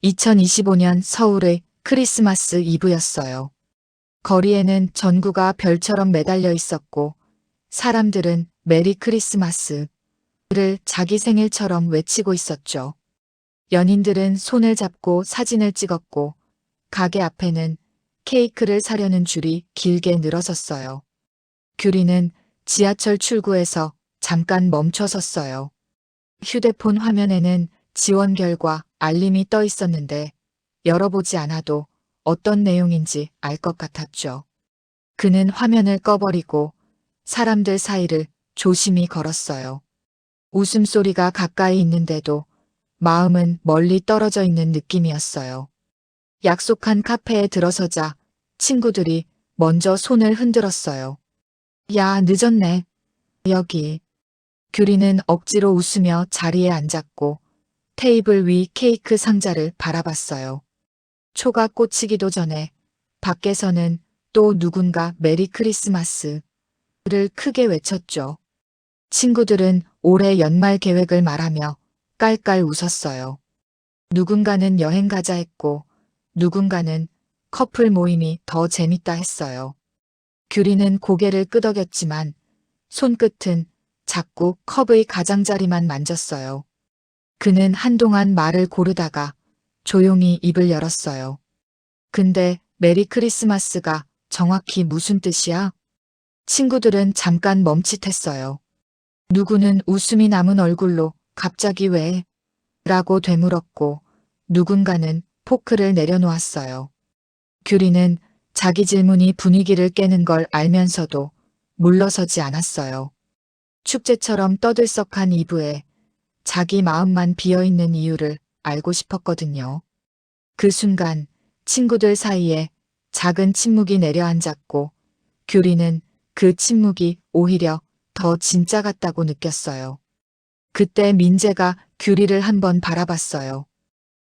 2025년 서울의 크리스마스 이브였어요. 거리에는 전구가 별처럼 매달려 있었고 사람들은 메리 크리스마스를 자기 생일처럼 외치고 있었죠. 연인들은 손을 잡고 사진을 찍었고 가게 앞에는 케이크를 사려는 줄이 길게 늘어섰어요. 규리는 지하철 출구에서 잠깐 멈춰 섰어요. 휴대폰 화면에는 지원 결과 알림이 떠 있었는데 열어보지 않아도 어떤 내용인지 알 것 같았죠. 그는 화면을 꺼버리고 사람들 사이를 조심히 걸었어요. 웃음소리가 가까이 있는데도 마음은 멀리 떨어져 있는 느낌이었어요. 약속한 카페에 들어서자 친구들이 먼저 손을 흔들었어요. 야, 늦었네. 여기. 규리는 억지로 웃으며 자리에 앉았고 테이블 위 케이크 상자를 바라봤어요. 초가 꽂히기도 전에 밖에서는 또 누군가 메리 크리스마스를 크게 외쳤죠. 친구들은 올해 연말 계획을 말하며 깔깔 웃었어요. 누군가는 여행 가자 했고 누군가는 커플 모임이 더 재밌다 했어요. 규리는 고개를 끄덕였지만 손끝은 자꾸 컵의 가장자리만 만졌어요. 그는 한동안 말을 고르다가 조용히 입을 열었어요. 근데 메리 크리스마스가 정확히 무슨 뜻이야? 친구들은 잠깐 멈칫했어요. 누구는 웃음이 남은 얼굴로 갑자기 왜? 라고 되물었고 누군가는 포크를 내려놓았어요. 규리는 자기 질문이 분위기를 깨는 걸 알면서도 물러서지 않았어요. 축제처럼 떠들썩한 이브에 자기 마음만 비어있는 이유를 알고 싶었거든요. 그 순간 친구들 사이에 작은 침묵이 내려앉았고 규리는 그 침묵이 오히려 더 진짜 같다고 느꼈어요. 그때 민재가 규리를 한번 바라봤어요.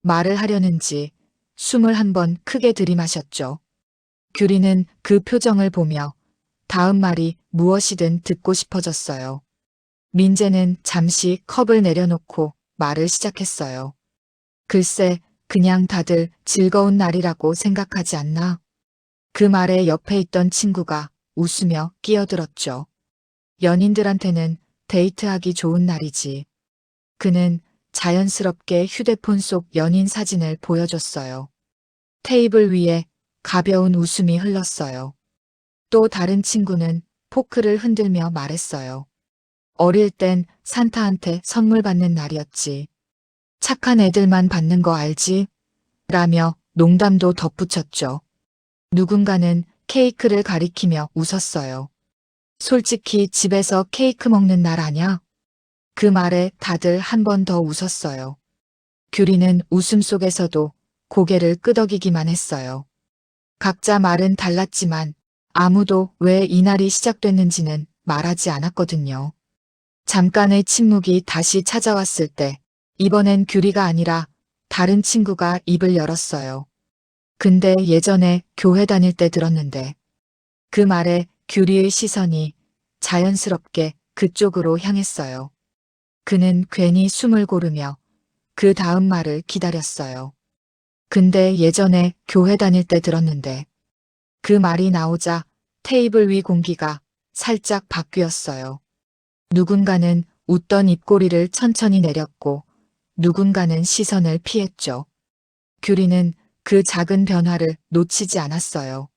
말을 하려는지 숨을 한번 크게 들이마셨죠. 규리는 그 표정을 보며 다음 말이 무엇이든 듣고 싶어졌어요. 민재는 잠시 컵을 내려놓고 말을 시작했어요. 글쎄, 그냥 다들 즐거운 날이라고 생각하지 않나? 그 말에 옆에 있던 친구가 웃으며 끼어들었죠. 연인들한테는 데이트하기 좋은 날이지. 그는 자연스럽게 휴대폰 속 연인 사진을 보여줬어요. 테이블 위에 가벼운 웃음이 흘렀어요. 또 다른 친구는 포크를 흔들며 말했어요. 어릴 땐 산타한테 선물 받는 날이었지. 착한 애들만 받는 거 알지? 라며 농담도 덧붙였죠. 누군가는 케이크를 가리키며 웃었어요. 솔직히 집에서 케이크 먹는 날 아냐? 그 말에 다들 한 번 더 웃었어요. 규리는 웃음 속에서도 고개를 끄덕이기만 했어요. 각자 말은 달랐지만 아무도 왜 이날이 시작됐는지는 말하지 않았거든요. 잠깐의 침묵이 다시 찾아왔을 때 이번엔 규리가 아니라 다른 친구가 입을 열었어요. 근데 예전에 교회 다닐 때 들었는데 그 말에 규리의 시선이 자연스럽게 그쪽으로 향했어요. 그는 괜히 숨을 고르며 그 다음 말을 기다렸어요. 근데 예전에 교회 다닐 때 들었는데 그 말이 나오자 테이블 위 공기가 살짝 바뀌었어요. 누군가는 웃던 입꼬리를 천천히 내렸고 누군가는 시선을 피했죠. 규리는 그 작은 변화를 놓치지 않았어요.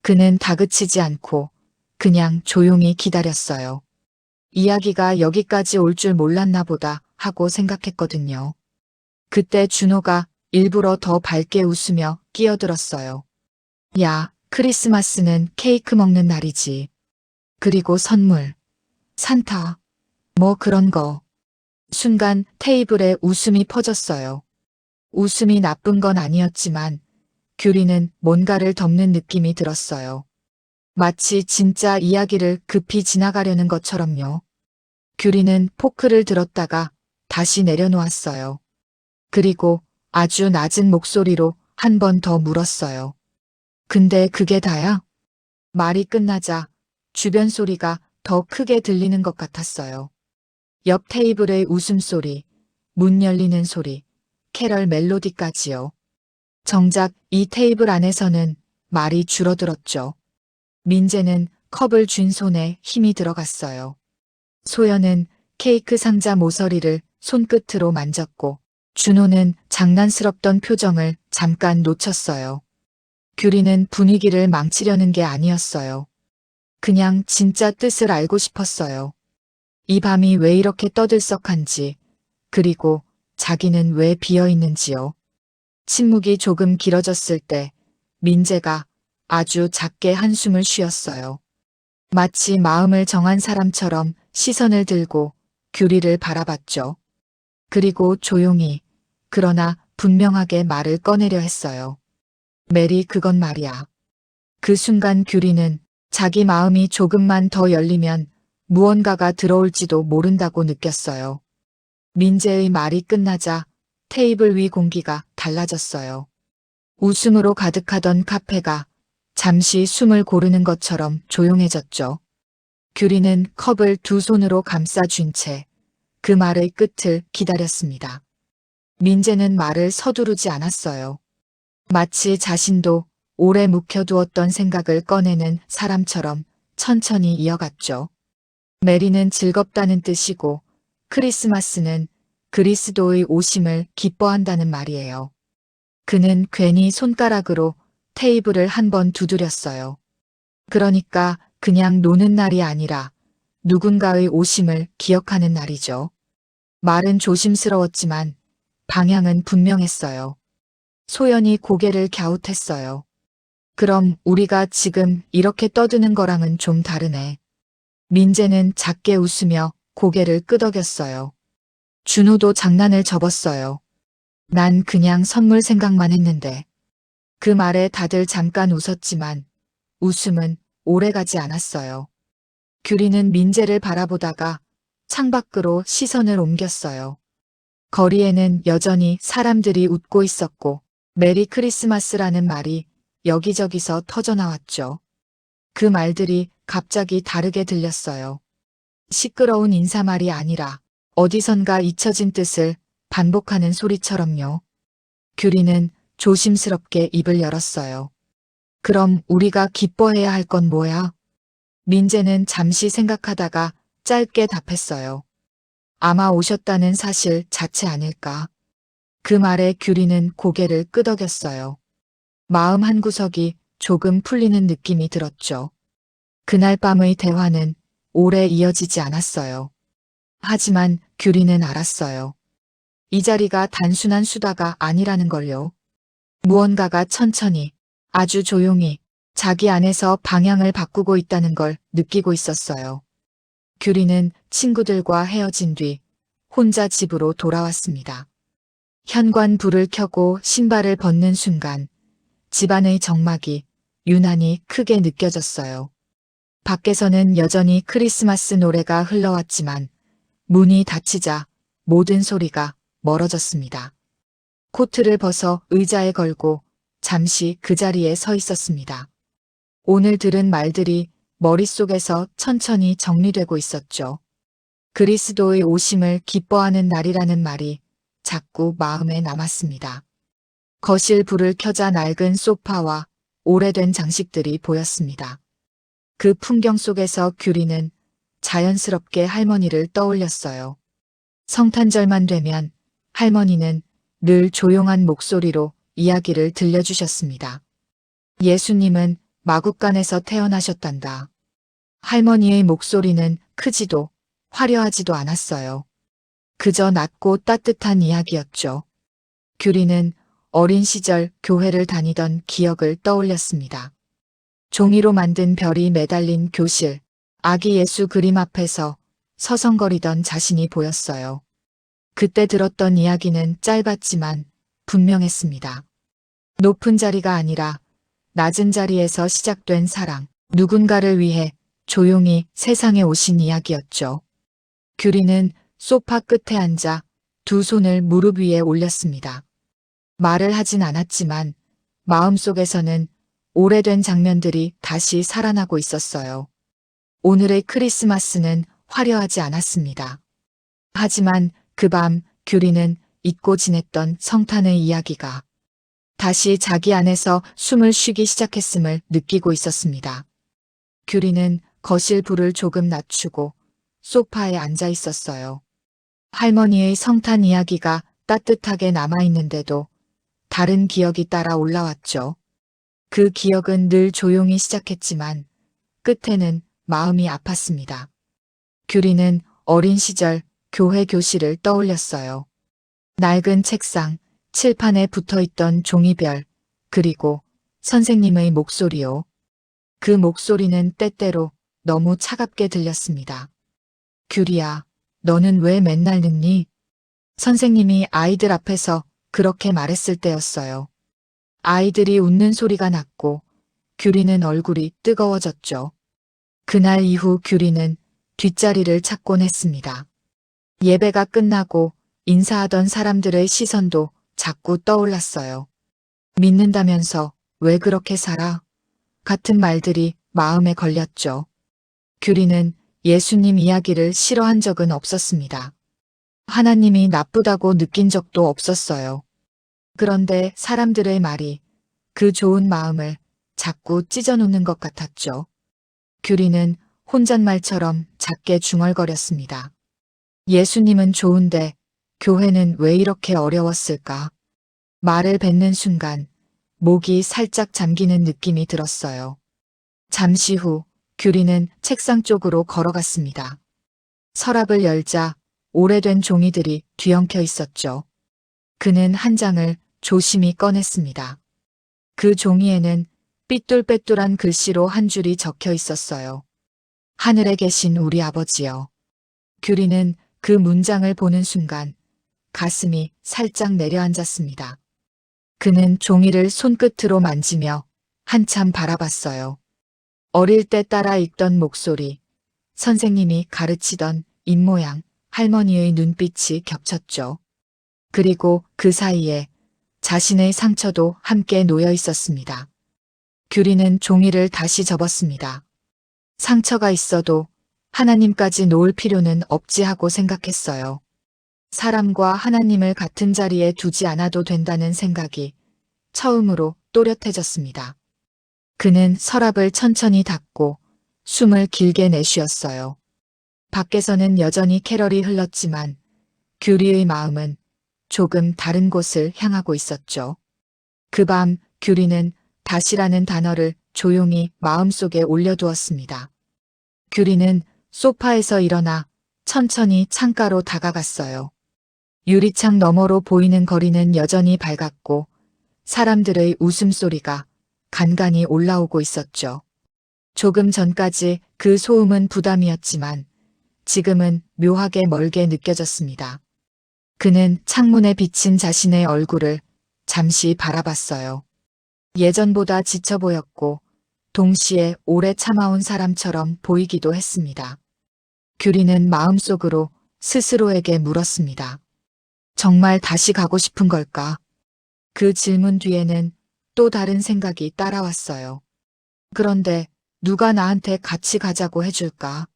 그는 다그치지 않고 그냥 조용히 기다렸어요. 이야기가 여기까지 올 줄 몰랐나 보다 하고 생각했거든요. 그때 준호가 일부러 더 밝게 웃으며 끼어들었어요. 야, 크리스마스는 케이크 먹는 날이지. 그리고 선물. 산타. 뭐 그런 거. 순간 테이블에 웃음이 퍼졌어요. 웃음이 나쁜 건 아니었지만 규리는 뭔가를 덮는 느낌이 들었어요. 마치 진짜 이야기를 급히 지나가려는 것처럼요. 규리는 포크를 들었다가 다시 내려놓았어요. 그리고 아주 낮은 목소리로 한 번 더 물었어요. 근데 그게 다야? 말이 끝나자 주변 소리가 더 크게 들리는 것 같았어요. 옆 테이블의 웃음소리, 문 열리는 소리, 캐럴 멜로디까지요. 정작 이 테이블 안에서는 말이 줄어들었죠. 민재는 컵을 쥔 손에 힘이 들어갔어요. 소연은 케이크 상자 모서리를 손끝으로 만졌고 준호는 장난스럽던 표정을 잠깐 놓쳤어요. 규리는 분위기를 망치려는 게 아니었어요. 그냥 진짜 뜻을 알고 싶었어요. 이 밤이 왜 이렇게 떠들썩한지, 그리고 자기는 왜 비어 있는지요. 침묵이 조금 길어졌을 때 민재가 아주 작게 한숨을 쉬었어요. 마치 마음을 정한 사람처럼 시선을 들고 규리를 바라봤죠. 그리고 조용히, 그러나 분명하게 말을 꺼내려 했어요. 메리, 그건 말이야. 그 순간 규리는 자기 마음이 조금만 더 열리면 무언가가 들어올지도 모른다고 느꼈어요. 민재의 말이 끝나자 테이블 위 공기가 달라졌어요. 웃음으로 가득하던 카페가 잠시 숨을 고르는 것처럼 조용해졌죠. 규리는 컵을 두 손으로 감싸준 채 그 말의 끝을 기다렸습니다. 민재는 말을 서두르지 않았어요. 마치 자신도 오래 묵혀두었던 생각을 꺼내는 사람처럼 천천히 이어갔죠. 메리는 즐겁다는 뜻이고 크리스마스는 그리스도의 오심을 기뻐한다는 말이에요. 그는 괜히 손가락으로 테이블을 한번 두드렸어요. 그러니까 그냥 노는 날이 아니라 누군가의 오심을 기억하는 날이죠. 말은 조심스러웠지만 방향은 분명했어요. 소연이 고개를 갸웃했어요. 그럼 우리가 지금 이렇게 떠드는 거랑은 좀 다르네. 민재는 작게 웃으며 고개를 끄덕였어요. 준호도 장난을 접었어요. 난 그냥 선물 생각만 했는데. 그 말에 다들 잠깐 웃었지만 웃음은 오래가지 않았어요. 규리는 민재를 바라보다가 창밖으로 시선을 옮겼어요. 거리에는 여전히 사람들이 웃고 있었고 메리 크리스마스라는 말이 여기저기서 터져나왔죠. 그 말들이 갑자기 다르게 들렸어요. 시끄러운 인사말이 아니라 어디선가 잊혀진 뜻을 반복하는 소리처럼요. 규리는 조심스럽게 입을 열었어요. 그럼 우리가 기뻐해야 할 건 뭐야? 민재는 잠시 생각하다가 짧게 답했어요. 아마 오셨다는 사실 자체 아닐까. 그 말에 규리는 고개를 끄덕였어요. 마음 한구석이 조금 풀리는 느낌이 들었죠. 그날 밤의 대화는 오래 이어지지 않았어요. 하지만 규리는 알았어요. 이 자리가 단순한 수다가 아니라는 걸요. 무언가가 천천히, 아주 조용히 자기 안에서 방향을 바꾸고 있다는 걸 느끼고 있었어요. 규리는 친구들과 헤어진 뒤 혼자 집으로 돌아왔습니다. 현관 불을 켜고 신발을 벗는 순간 집안의 정막이 유난히 크게 느껴졌어요. 밖에서는 여전히 크리스마스 노래가 흘러왔지만 문이 닫히자 모든 소리가 멀어졌습니다. 코트를 벗어 의자에 걸고 잠시 그 자리에 서 있었습니다. 오늘 들은 말들이 머릿속에서 천천히 정리되고 있었죠. 그리스도의 오심을 기뻐하는 날이라는 말이 자꾸 마음에 남았습니다. 거실 불을 켜자 낡은 소파와 오래된 장식들이 보였습니다. 그 풍경 속에서 규리는 자연스럽게 할머니를 떠올렸어요. 성탄절만 되면 할머니는 늘 조용한 목소리로 이야기를 들려주셨습니다. 예수님은 마국간에서 태어나셨단다. 할머니의 목소리는 크지도 화려하지도 않았어요. 그저 낮고 따뜻한 이야기였죠. 규리는 어린 시절 교회를 다니던 기억을 떠올렸습니다. 종이로 만든 별이 매달린 교실, 아기 예수 그림 앞에서 서성거리던 자신이 보였어요. 그때 들었던 이야기는 짧았지만 분명했습니다. 높은 자리가 아니라 낮은 자리에서 시작된 사랑, 누군가를 위해 조용히 세상에 오신 이야기였죠. 규리는 소파 끝에 앉아 두 손을 무릎 위에 올렸습니다. 말을 하진 않았지만 마음속에서는 오래된 장면들이 다시 살아나고 있었어요. 오늘의 크리스마스는 화려하지 않았습니다. 하지만 그 밤 규리는 잊고 지냈던 성탄의 이야기가 다시 자기 안에서 숨을 쉬기 시작했음을 느끼고 있었습니다. 규리는 거실 불을 조금 낮추고 소파에 앉아 있었어요. 할머니의 성탄 이야기가 따뜻하게 남아있는데도 다른 기억이 따라 올라왔죠. 그 기억은 늘 조용히 시작했지만 끝에는 마음이 아팠습니다. 규리는 어린 시절 교회 교실을 떠올렸어요. 낡은 책상, 칠판에 붙어있던 종이별, 그리고 선생님의 목소리요. 그 목소리는 때때로 너무 차갑게 들렸습니다. 규리야, 너는 왜 맨날 늦니? 선생님이 아이들 앞에서 그렇게 말했을 때였어요. 아이들이 웃는 소리가 났고 규리는 얼굴이 뜨거워졌죠. 그날 이후 규리는 뒷자리를 찾곤 했습니다. 예배가 끝나고 인사하던 사람들의 시선도 자꾸 떠올랐어요. 믿는다면서 왜 그렇게 살아? 같은 말들이 마음에 걸렸죠. 규리는 예수님 이야기를 싫어한 적은 없었습니다. 하나님이 나쁘다고 느낀 적도 없었어요. 그런데 사람들의 말이 그 좋은 마음을 자꾸 찢어놓는 것 같았죠. 규리는 혼잣말처럼 작게 중얼거렸습니다. 예수님은 좋은데 교회는 왜 이렇게 어려웠을까? 말을 뱉는 순간 목이 살짝 잠기는 느낌이 들었어요. 잠시 후 규리는 책상 쪽으로 걸어갔습니다. 서랍을 열자 오래된 종이들이 뒤엉켜 있었죠. 그는 한 장을 조심히 꺼냈습니다. 그 종이에는 삐뚤빼뚤한 글씨로 한 줄이 적혀 있었어요. 하늘에 계신 우리 아버지여. 규리는 그 문장을 보는 순간 가슴이 살짝 내려앉았습니다. 그는 종이를 손끝으로 만지며 한참 바라봤어요. 어릴 때 따라 읽던 목소리, 선생님이 가르치던 입모양, 할머니의 눈빛이 겹쳤죠. 그리고 그 사이에 자신의 상처도 함께 놓여 있었습니다. 규리는 종이를 다시 접었습니다. 상처가 있어도 하나님까지 놓을 필요는 없지 하고 생각했어요. 사람과 하나님을 같은 자리에 두지 않아도 된다는 생각이 처음으로 또렷해졌습니다. 그는 서랍을 천천히 닫고 숨을 길게 내쉬었어요. 밖에서는 여전히 캐럴이 흘렀지만 규리의 마음은 조금 다른 곳을 향하고 있었죠. 그 밤 규리는 다시라는 단어를 조용히 마음속에 올려두었습니다. 규리는 소파에서 일어나 천천히 창가로 다가갔어요. 유리창 너머로 보이는 거리는 여전히 밝았고 사람들의 웃음소리가 간간히 올라오고 있었죠. 조금 전까지 그 소음은 부담이었지만 지금은 묘하게 멀게 느껴졌습니다. 그는 창문에 비친 자신의 얼굴을 잠시 바라봤어요. 예전보다 지쳐 보였고 동시에 오래 참아온 사람처럼 보이기도 했습니다. 규리는 마음속으로 스스로에게 물었습니다. 정말 다시 가고 싶은 걸까? 그 질문 뒤에는 또 다른 생각이 따라왔어요. 그런데 누가 나한테 같이 가자고 해줄까?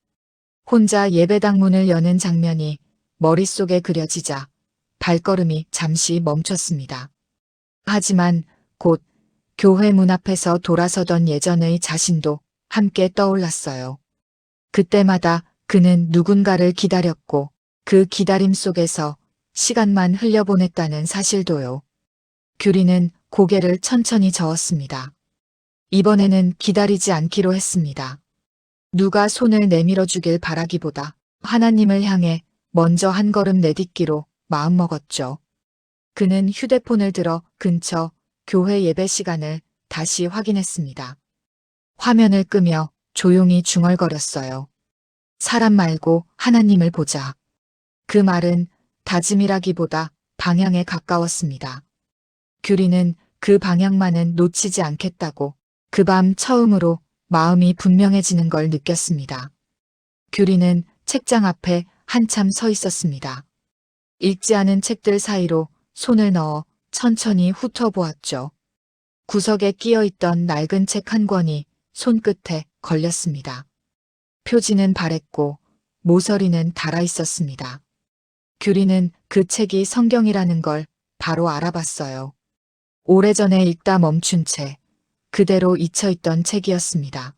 혼자 예배당 문을 여는 장면이 머릿속에 그려지자 발걸음이 잠시 멈췄습니다. 하지만 곧 교회 문 앞에서 돌아서던 예전의 자신도 함께 떠올랐어요. 그때마다 그는 누군가를 기다렸고 그 기다림 속에서 시간만 흘려보냈다는 사실도요. 규리는 고개를 천천히 저었습니다. 이번에는 기다리지 않기로 했습니다. 누가 손을 내밀어 주길 바라기보다 하나님을 향해 먼저 한 걸음 내딛기로 마음먹었죠. 그는 휴대폰을 들어 근처 교회 예배 시간을 다시 확인했습니다. 화면을 끄며 조용히 중얼거렸어요. 사람 말고 하나님을 보자. 그 말은 다짐이라기보다 방향에 가까웠습니다. 규리는 그 방향만은 놓치지 않겠다고 그 밤 처음으로 마음이 분명해지는 걸 느꼈습니다. 규리는 책장 앞에 한참 서 있었습니다. 읽지 않은 책들 사이로 손을 넣어 천천히 훑어보았죠. 구석에 끼어있던 낡은 책 한 권이 손끝에 걸렸습니다. 표지는 바랬고 모서리는 닳아 있었습니다. 규리는 그 책이 성경이라는 걸 바로 알아봤어요. 오래전에 읽다 멈춘 채 그대로 잊혀있던 책이었습니다.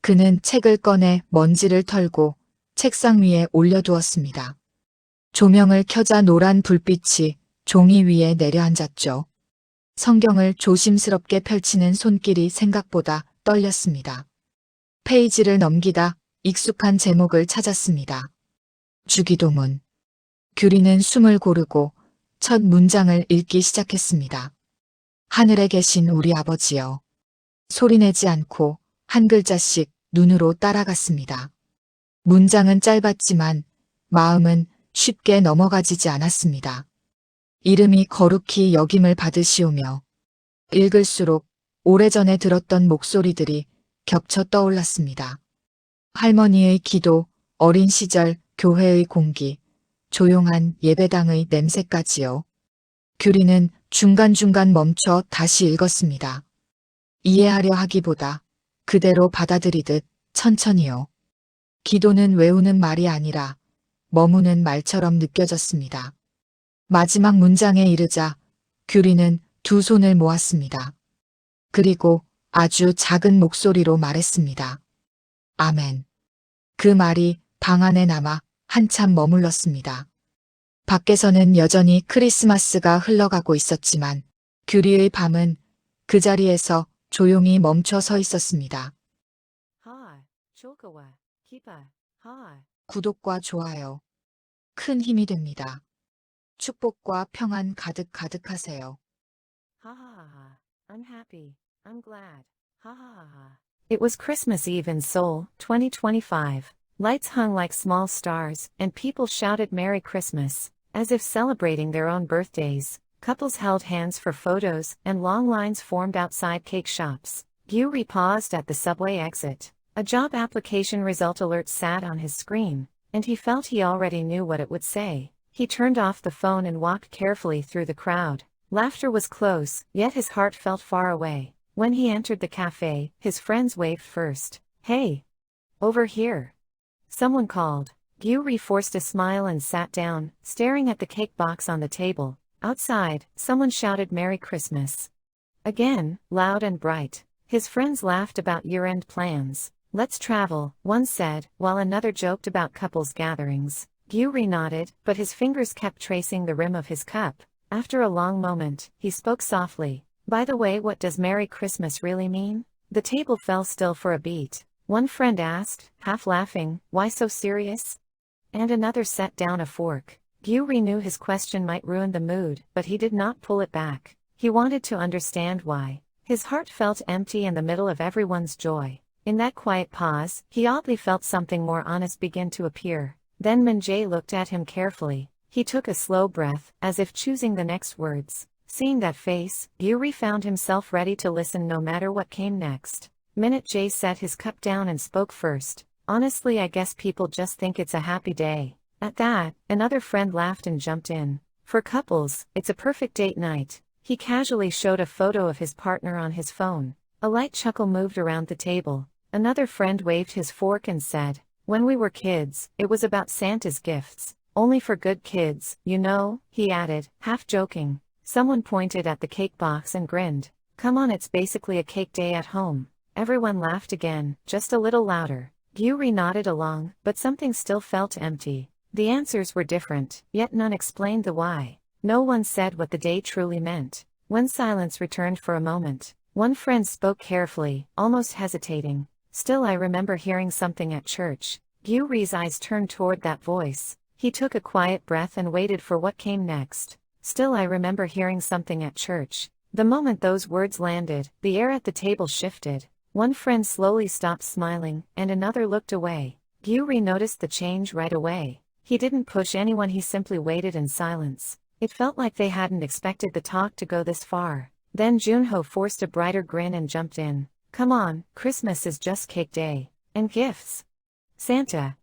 그는 책을 꺼내 먼지를 털고 책상 위에 올려두었습니다. 조명을 켜자 노란 불빛이 종이 위에 내려앉았죠. 성경을 조심스럽게 펼치는 손길이 생각보다 떨렸습니다. 페이지를 넘기다 익숙한 제목을 찾았습니다. 주기도문. 규리는 숨을 고르고 첫 문장을 읽기 시작했습니다. 하늘에 계신 우리 아버지여. 소리내지 않고 한 글자씩 눈으로 따라갔습니다. 문장은 짧았지만 마음은 쉽게 넘어가지지 않았습니다. 이름이 거룩히 여김을 받으시오며 읽을수록 오래전에 들었던 목소리들이 겹쳐 떠올랐습니다. 할머니의 기도, 어린 시절 교회의 공기, 조용한 예배당의 냄새까지요. 규리는 중간중간 멈춰 다시 읽었습니다. 이해하려 하기보다 그대로 받아들이듯 천천히요. 기도는 외우는 말이 아니라 머무는 말처럼 느껴졌습니다. 마지막 문장에 이르자 규리는 두 손을 모았습니다. 그리고 아주 작은 목소리로 말했습니다. 아멘. 그 말이 방 안에 남아 한참 머물렀습니다. 밖에서는 여전히 크리스마스가 흘러가고 있었지만 규리의 밤은 그 자리에서 조용히 멈춰 서 있었습니다. 구독과 좋아요. 큰 힘이 됩니다. 축복과 평안 가득하세요. I'm happy. I'm glad. Ha ha ha ha. It was Christmas Eve in Seoul, 2025. Lights hung like small stars, and people shouted Merry Christmas, as if celebrating their own birthdays. Couples held hands for photos, and long lines formed outside cake shops. Gyuri paused at the subway exit. A job application result alert sat on his screen, and he felt he already knew what it would say. He turned off the phone and walked carefully through the crowd. Laughter was close, yet his heart felt far away. When he entered the cafe, his friends waved first. Hey! Over here! Someone called. Gyuri forced a smile and sat down, staring at the cake box on the table. Outside, someone shouted Merry Christmas. Again, loud and bright. His friends laughed about year-end plans. Let's travel, one said, while another joked about couples gatherings. Gyuri nodded, but his fingers kept tracing the rim of his cup. After a long moment, he spoke softly. By the way, what does Merry Christmas really mean? The table fell still for a beat. One friend asked, half laughing, why so serious? And another set down a fork. Gyuri knew his question might ruin the mood, but he did not pull it back. He wanted to understand why. His heart felt empty in the middle of everyone's joy. In that quiet pause, he oddly felt something more honest begin to appear. Then Min-jae looked at him carefully. He took a slow breath, as if choosing the next words. Seeing that face, Gyuri found himself ready to listen no matter what came next. Min-jae set his cup down and spoke first. Honestly, I guess people just think it's a happy day. At that, another friend laughed and jumped in. For couples, it's a perfect date night. He casually showed a photo of his partner on his phone. A light chuckle moved around the table. Another friend waved his fork and said, when we were kids, it was about Santa's gifts. Only for good kids, you know, he added, half joking. Someone pointed at the cake box and grinned. Come on, it's basically a cake day at home. Everyone laughed again, just a little louder. Gyuri nodded along, but something still felt empty. The answers were different, yet none explained the why. No one said what the day truly meant. When silence returned for a moment, one friend spoke carefully, almost hesitating. Still, I remember hearing something at church. Gyuri's eyes turned toward that voice. He took a quiet breath and waited for what came next. Still, I remember hearing something at church. The moment those words landed, the air at the table shifted. One friend slowly stopped smiling, and another looked away. Gyuri noticed the change right away. He didn't push anyone, he simply waited in silence. It felt like they hadn't expected the talk to go this far. Then Junho forced a brighter grin and jumped in. Come on, Christmas is just cake day. And gifts. Santa.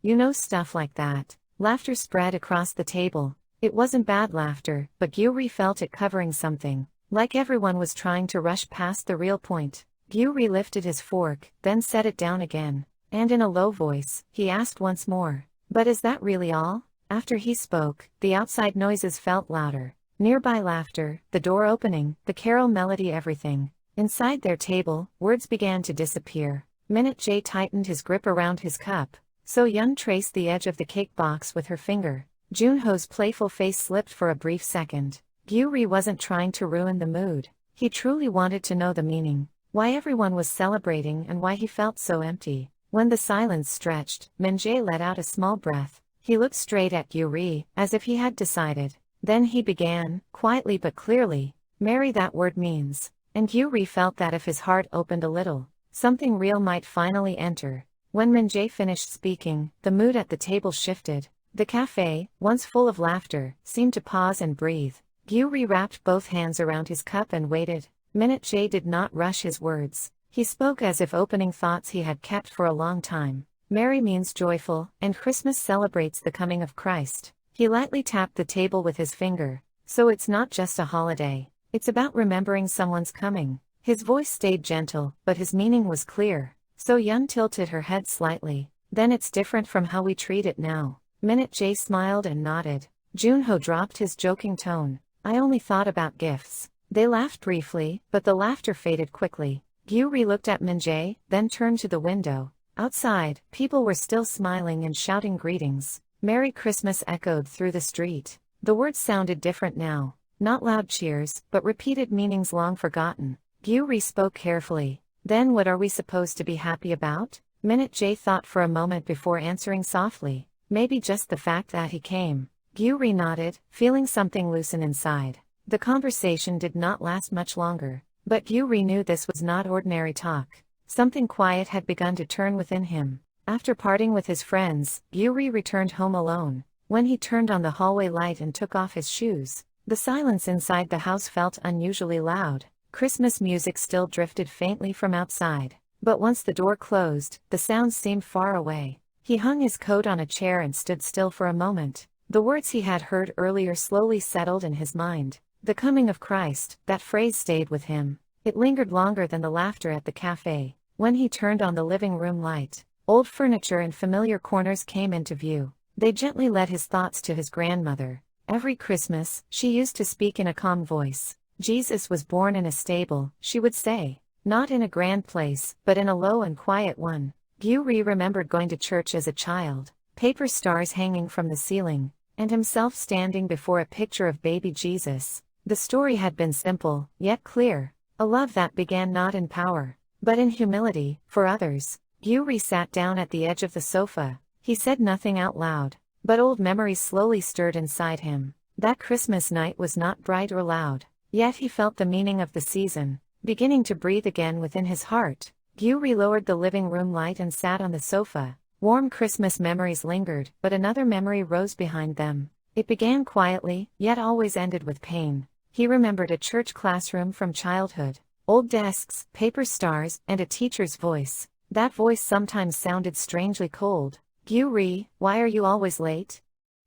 You know, stuff like that. Laughter spread across the table. It wasn't bad laughter, but Gyuri felt it covering something. Like everyone was trying to rush past the real point. Gyuri lifted his fork, then set it down again. And in a low voice, he asked once more. But is that really all? After he spoke, the outside noises felt louder. Nearby laughter, the door opening, the carol melody, everything. Inside their table, words began to disappear. Minute J tightened his grip around his cup. So Yun traced the edge of the cake box with her finger. Junho's playful face slipped for a brief second. Gyuri wasn't trying to ruin the mood. He truly wanted to know the meaning. Why everyone was celebrating and why he felt so empty. When the silence stretched, Minjae let out a small breath. He looked straight at Gyuri, as if he had decided. Then he began, quietly but clearly, "Marry, that word means." And Gyuri felt that if his heart opened a little, something real might finally enter. When Minjae finished speaking, the mood at the table shifted. The cafe, once full of laughter, seemed to pause and breathe. Gyuri wrapped both hands around his cup and waited. Minute J did not rush his words. He spoke as if opening thoughts he had kept for a long time. Merry means joyful, and Christmas celebrates the coming of Christ. He lightly tapped the table with his finger. So it's not just a holiday. It's about remembering someone's coming. His voice stayed gentle, but his meaning was clear. So Yun tilted her head slightly. Then it's different from how we treat it now. Minute J smiled and nodded. Junho dropped his joking tone. I only thought about gifts. They laughed briefly, but the laughter faded quickly. Gyuri looked at Minjae, then turned to the window. Outside, people were still smiling and shouting greetings. Merry Christmas echoed through the street. The words sounded different now. Not loud cheers, but repeated meanings long forgotten. Gyuri spoke carefully. Then what are we supposed to be happy about? Minute J thought for a moment before answering softly. Maybe just the fact that he came. Gyuri nodded, feeling something loosen inside. The conversation did not last much longer. But Gyuri knew this was not ordinary talk. Something quiet had begun to turn within him. After parting with his friends, Gyuri returned home alone. When he turned on the hallway light and took off his shoes, the silence inside the house felt unusually loud. Christmas music still drifted faintly from outside. But once the door closed, the sounds seemed far away. He hung his coat on a chair and stood still for a moment. The words he had heard earlier slowly settled in his mind. The coming of Christ, that phrase stayed with him. It lingered longer than the laughter at the cafe. When he turned on the living room light, old furniture and familiar corners came into view. They gently led his thoughts to his grandmother. Every Christmas, she used to speak in a calm voice. Jesus was born in a stable, she would say. Not in a grand place, but in a low and quiet one. Gyuri remembered going to church as a child, paper stars hanging from the ceiling, and himself standing before a picture of baby Jesus. The story had been simple, yet clear. A love that began not in power, but in humility, for others. Gyuri sat down at the edge of the sofa. He said nothing out loud, but old memories slowly stirred inside him. That Christmas night was not bright or loud, yet he felt the meaning of the season, beginning to breathe again within his heart. Gyuri lowered the living room light and sat on the sofa. Warm Christmas memories lingered, but another memory rose behind them. It began quietly, yet always ended with pain. He remembered a church classroom from childhood. Old desks, paper stars, and a teacher's voice. That voice sometimes sounded strangely cold. Gyuri, why are you always late?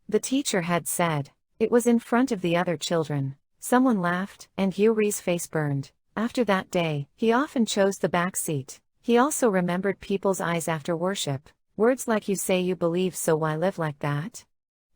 The teacher had said. It was in front of the other children. Someone laughed, and Gyuri's face burned. After that day, he often chose the back seat. He also remembered people's eyes after worship. Words like "you say you believe, so why live like that?"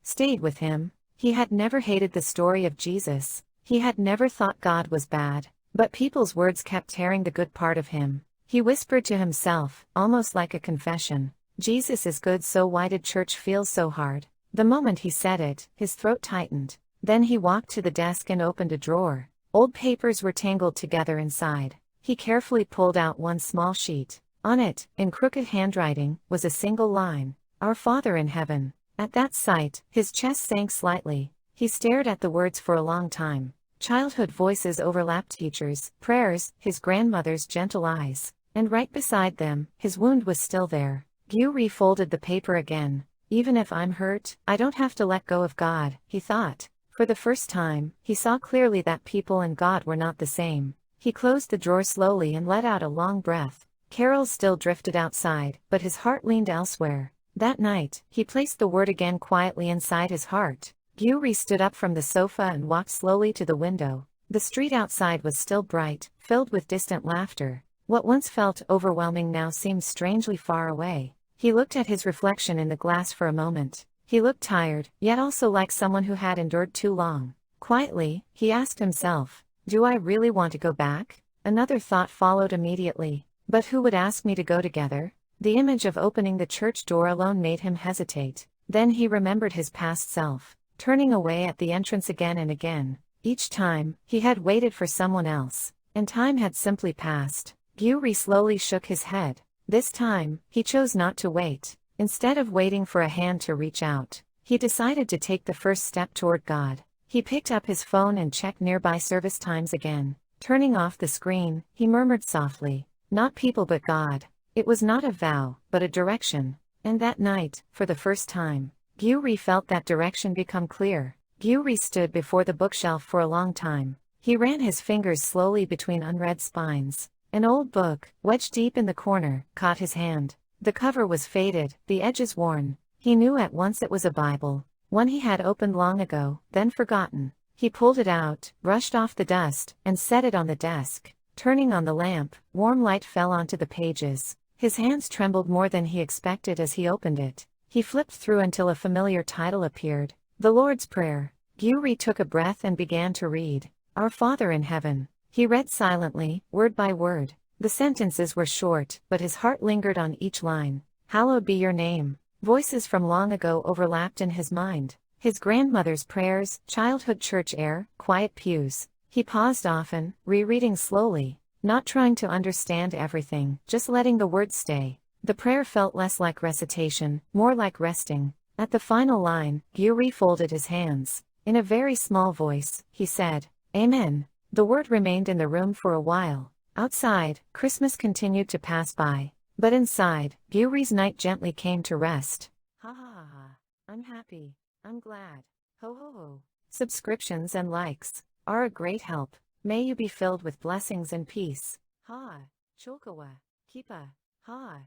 stayed with him. He had never hated the story of Jesus. He had never thought God was bad. But people's words kept tearing the good part of him. He whispered to himself, almost like a confession, Jesus is good, so why did church feel so hard? The moment he said it, his throat tightened. Then he walked to the desk and opened a drawer. Old papers were tangled together inside. He carefully pulled out one small sheet. On it, in crooked handwriting, was a single line. Our Father in Heaven. At that sight, his chest sank slightly. He stared at the words for a long time. Childhood voices overlapped, teachers, prayers, his grandmother's gentle eyes. And right beside them, his wound was still there. Gyuri folded the paper again. Even if I'm hurt, I don't have to let go of God, he thought. For the first time, he saw clearly that people and God were not the same. He closed the drawer slowly and let out a long breath. Carols still drifted outside, but his heart leaned elsewhere. That night, he placed the word again quietly inside his heart. Gyuri stood up from the sofa and walked slowly to the window. The street outside was still bright, filled with distant laughter. What once felt overwhelming now seemed strangely far away. He looked at his reflection in the glass for a moment. He looked tired, yet also like someone who had endured too long. Quietly, he asked himself, "Do I really want to go back?" Another thought followed immediately. But who would ask me to go together? The image of opening the church door alone made him hesitate. Then he remembered his past self, turning away at the entrance again and again. Each time, he had waited for someone else, and time had simply passed. Gyuri slowly shook his head. This time, he chose not to wait. Instead of waiting for a hand to reach out, he decided to take the first step toward God. He picked up his phone and checked nearby service times again. Turning off the screen, he murmured softly, "Not people but God." It was not a vow, but a direction. And that night, for the first time, Gyuri felt that direction become clear. Gyuri stood before the bookshelf for a long time. He ran his fingers slowly between unread spines. An old book, wedged deep in the corner, caught his hand. The cover was faded, the edges worn. He knew at once it was a Bible, one he had opened long ago, then forgotten. He pulled it out, brushed off the dust, and set it on the desk. Turning on the lamp, warm light fell onto the pages. His hands trembled more than he expected as he opened it. He flipped through until a familiar title appeared, The Lord's Prayer. Gyuri took a breath and began to read, "Our Father in Heaven." He read silently, word by word. The sentences were short, but his heart lingered on each line. "Hallowed be your name." Voices from long ago overlapped in his mind. His grandmother's prayers, childhood church air, quiet pews. He paused often, rereading slowly, not trying to understand everything, just letting the words stay. The prayer felt less like recitation, more like resting. At the final line, Gyuri folded his hands. In a very small voice, he said, "Amen." The word remained in the room for a while. Outside, Christmas continued to pass by. But inside, Gyuri's night gently came to rest. Ha ha ha ha. I'm happy. I'm glad. Ho ho ho. Subscriptions and likes are a great help. May you be filled with blessings and peace. Ha. Cholkawa. Kipa. Ha.